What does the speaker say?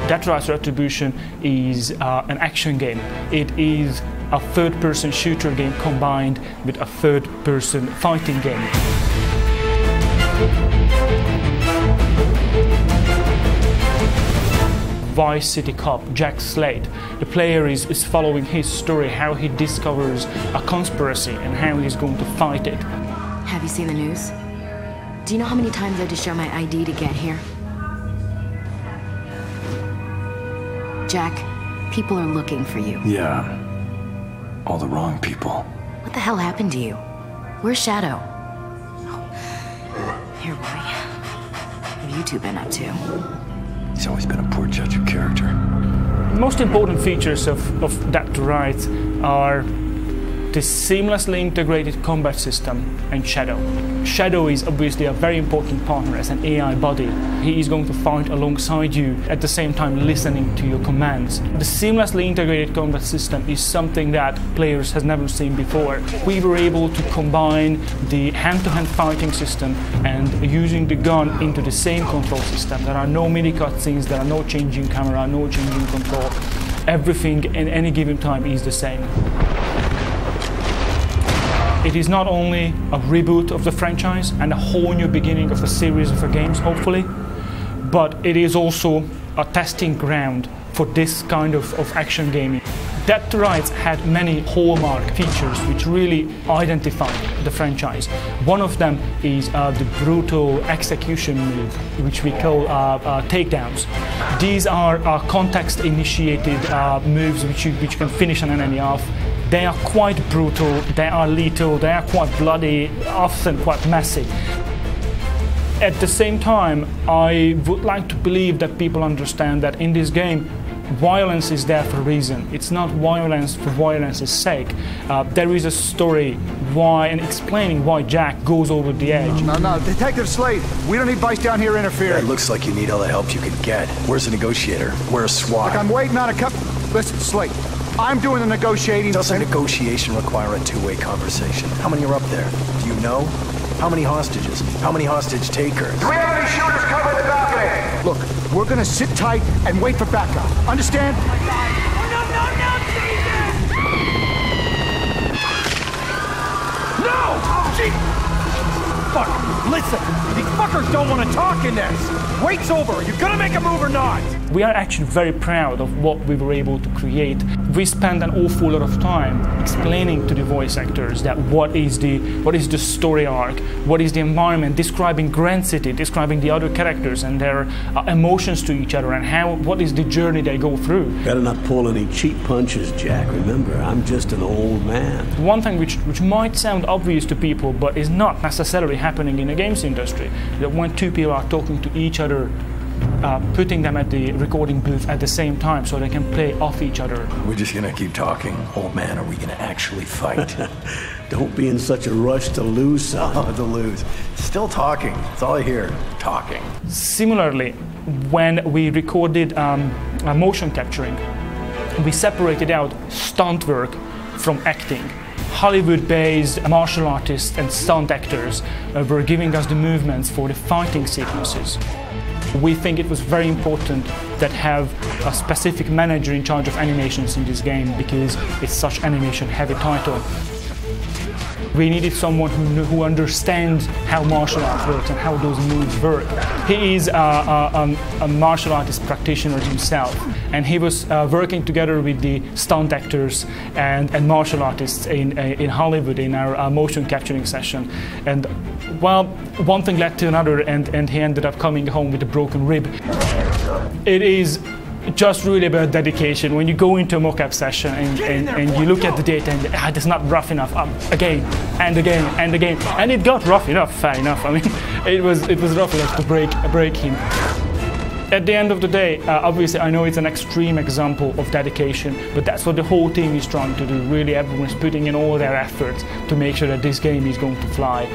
Dead to Rights Retribution is an action game. It is a third-person shooter game combined with a third-person fighting game. Vice City cop Jack Slade. The player is following his story, how he discovers a conspiracy and how he's going to fight it. Have you seen the news? Do you know how many times I had to show my ID to get here? Jack, people are looking for you. Yeah. All the wrong people. What the hell happened to you? Where's Shadow? Here, boy. What have you two been up to? He's always been a poor judge of character. The most important features of Dead to Rights are the seamlessly integrated combat system and Shadow. Shadow is obviously a very important partner as an AI body. He is going to fight alongside you at the same time listening to your commands. The seamlessly integrated combat system is something that players has never seen before. We were able to combine the hand-to-hand fighting system and using the gun into the same control system. There are no mini cutscenes, there are no changing camera, no changing control. Everything in any given time is the same. It is not only a reboot of the franchise and a whole new beginning of a series of games, hopefully, but it is also a testing ground for this kind of action gaming. Dead to Rights had many hallmark features which really identify the franchise. One of them is the brutal execution move, which we call takedowns. These are context-initiated moves which you can finish an enemy off. They are quite brutal, they are lethal, they are quite bloody, often quite messy. At the same time, I would like to believe that people understand that in this game, violence is there for a reason. It's not violence for violence's sake. There is a story why and explaining why Jack goes over the edge. No, Detective Slade, we don't need Vice down here interfering. It looks like you need all the help you can get. Where's the negotiator? Where's SWAT? Look, I'm waiting on a cup. Listen, Slade, I'm doing the negotiating. Doesn't negotiation require a two-way conversation? How many are up there? Do you know? How many hostages? How many hostage takers? Do we have any shooters covering the balcony? Look, we're gonna sit tight and wait for backup. Understand? Oh my God! Oh, no, Jesus! No! Gee! Fuck! Listen, these fuckers don't want to talk in this. Wait's over. Are you gonna make a move or not? We are actually very proud of what we were able to create. We spent an awful lot of time explaining to the voice actors that what is the story arc, what is the environment, describing Grand City, describing the other characters and their emotions to each other, and what is the journey they go through. Better not pull any cheap punches, Jack. Remember, I'm just an old man. One thing which might sound obvious to people, but is not necessarily happening in the games industry, that when two people are talking to each other, putting them at the recording booth at the same time so they can play off each other. We're just gonna keep talking. Old man, are we gonna actually fight? Don't be in such a rush to lose, son. Oh, to lose. Still talking. That's all I hear. Talking. Similarly, when we recorded motion capturing, we separated out stunt work from acting. Hollywood-based martial artists and stunt actors were giving us the movements for the fighting sequences. We think it was very important that have a specific manager in charge of animations in this game because it's such animation-heavy title. We needed someone who understands how martial arts works and how those moves work. He is a martial artist practitioner himself, and he was working together with the stunt actors and martial artists in Hollywood in our motion capturing session. And well, one thing led to another, and he ended up coming home with a broken rib. It is just really about dedication. When you go into a mock-up session and you look at the data and it's not rough enough, again and again and again, and it got rough enough, fair enough. I mean, it was rough enough to break him. At the end of the day, obviously I know it's an extreme example of dedication, but that's what the whole team is trying to do. Really, everyone's putting in all their efforts to make sure that this game is going to fly.